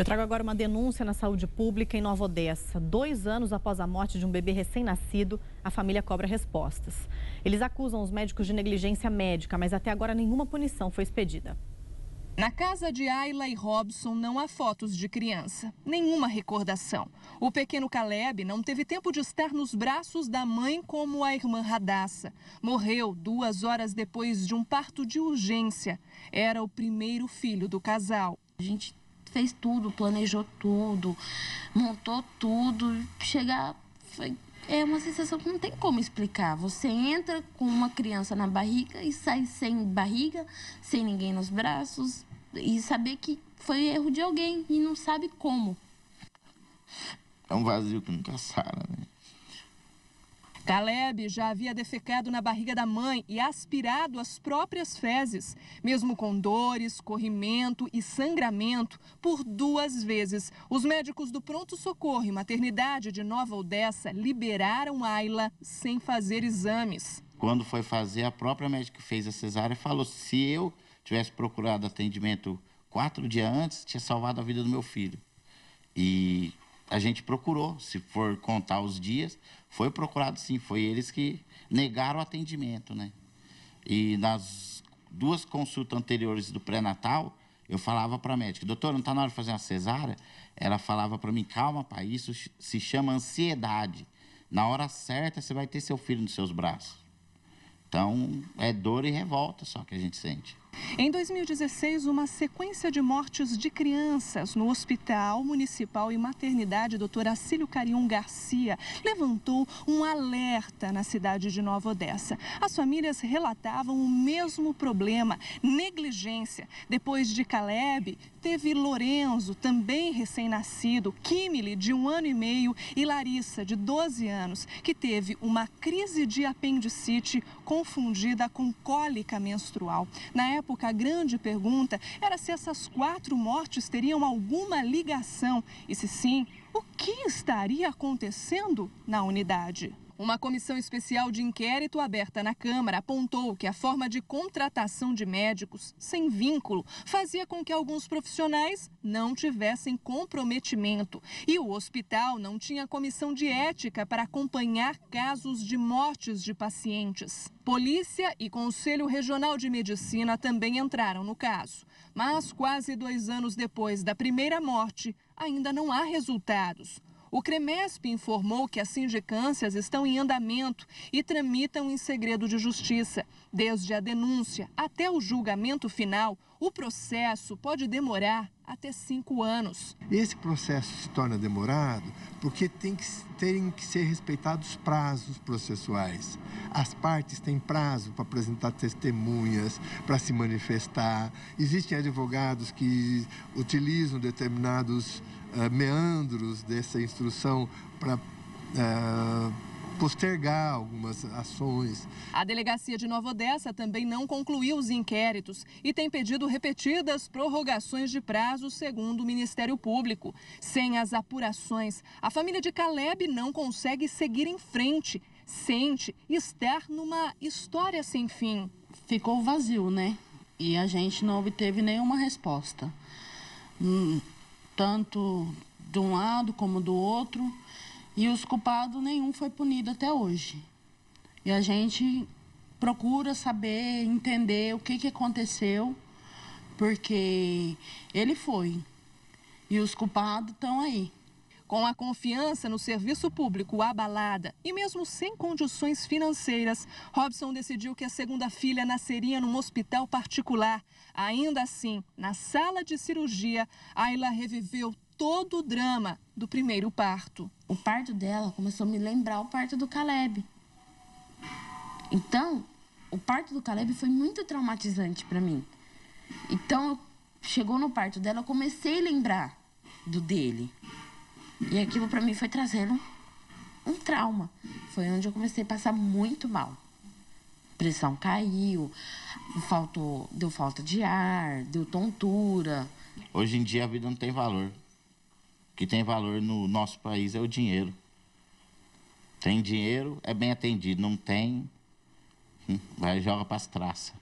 Eu trago agora uma denúncia na saúde pública em Nova Odessa. 2 anos após a morte de um bebê recém-nascido, a família cobra respostas. Eles acusam os médicos de negligência médica, mas até agora nenhuma punição foi expedida. Na casa de Ayla e Robson não há fotos de criança, nenhuma recordação. O pequeno Caleb não teve tempo de estar nos braços da mãe como a irmã Radassa. Morreu 2 horas depois de um parto de urgência. Era o primeiro filho do casal. A gente fez tudo, planejou tudo, montou tudo. É uma sensação que não tem como explicar. Você entra com uma criança na barriga e sai sem barriga, sem ninguém nos braços, e saber que foi erro de alguém e não sabe como. É um vazio que nunca sara, né? Caleb já havia defecado na barriga da mãe e aspirado as próprias fezes. Mesmo com dores, corrimento e sangramento, por 2 vezes, os médicos do pronto-socorro e maternidade de Nova Odessa liberaram Ayla sem fazer exames. Quando foi fazer, a própria médica que fez a cesárea falou: se eu tivesse procurado atendimento 4 dias antes, tinha salvado a vida do meu filho. E a gente procurou, se for contar os dias, foi procurado sim, foi eles que negaram o atendimento, né? E nas 2 consultas anteriores do pré-natal, eu falava para a médica: doutora, não está na hora de fazer uma cesárea? Ela falava para mim: calma, pai, isso se chama ansiedade. Na hora certa, você vai ter seu filho nos seus braços. Então, é dor e revolta só que a gente sente. Em 2016, uma sequência de mortes de crianças no Hospital Municipal e Maternidade Dr. Acílio Carium Garcia levantou um alerta na cidade de Nova Odessa. As famílias relatavam o mesmo problema, negligência. Depois de Caleb, teve Lorenzo, também recém-nascido, Kimile, de 1 ano e meio, e Larissa, de 12 anos, que teve uma crise de apendicite confundida com cólica menstrual. Na época, a grande pergunta era se essas 4 mortes teriam alguma ligação e, se sim, o que estaria acontecendo na unidade. Uma comissão especial de inquérito aberta na Câmara apontou que a forma de contratação de médicos sem vínculo fazia com que alguns profissionais não tivessem comprometimento e o hospital não tinha comissão de ética para acompanhar casos de mortes de pacientes. Polícia e Conselho Regional de Medicina também entraram no caso, mas quase 2 anos depois da primeira morte, ainda não há resultados. O CREMESP informou que as sindicâncias estão em andamento e tramitam em segredo de justiça. Desde a denúncia até o julgamento final, o processo pode demorar até 5 anos. Esse processo se torna demorado porque tem que ser respeitados prazos processuais. As partes têm prazo para apresentar testemunhas, para se manifestar. Existem advogados que utilizam determinados meandros dessa instrução para postergar algumas ações. A delegacia de Nova Odessa também não concluiu os inquéritos e tem pedido repetidas prorrogações de prazo, segundo o Ministério Público. Sem as apurações, a família de Caleb não consegue seguir em frente. Sente estar numa história sem fim. Ficou vazio, né? E a gente não obteve nenhuma resposta. Tanto de um lado como do outro. E os culpados, nenhum foi punido até hoje. E a gente procura saber, entender o que aconteceu, porque ele foi. E os culpados estão aí. Com a confiança no serviço público abalada e mesmo sem condições financeiras, Robson decidiu que a segunda filha nasceria num hospital particular. Ainda assim, na sala de cirurgia, Ayla reviveu todo o drama do primeiro parto. O parto dela começou a me lembrar o parto do Caleb. Então, o parto do Caleb foi muito traumatizante para mim. Então, chegou no parto dela, eu comecei a lembrar do dele. E aquilo para mim foi trazendo um trauma. Foi onde eu comecei a passar muito mal. Pressão caiu, deu falta de ar, deu tontura. Hoje em dia a vida não tem valor. O que tem valor no nosso país é o dinheiro. Tem dinheiro, é bem atendido. Não tem, vai e joga para as traças.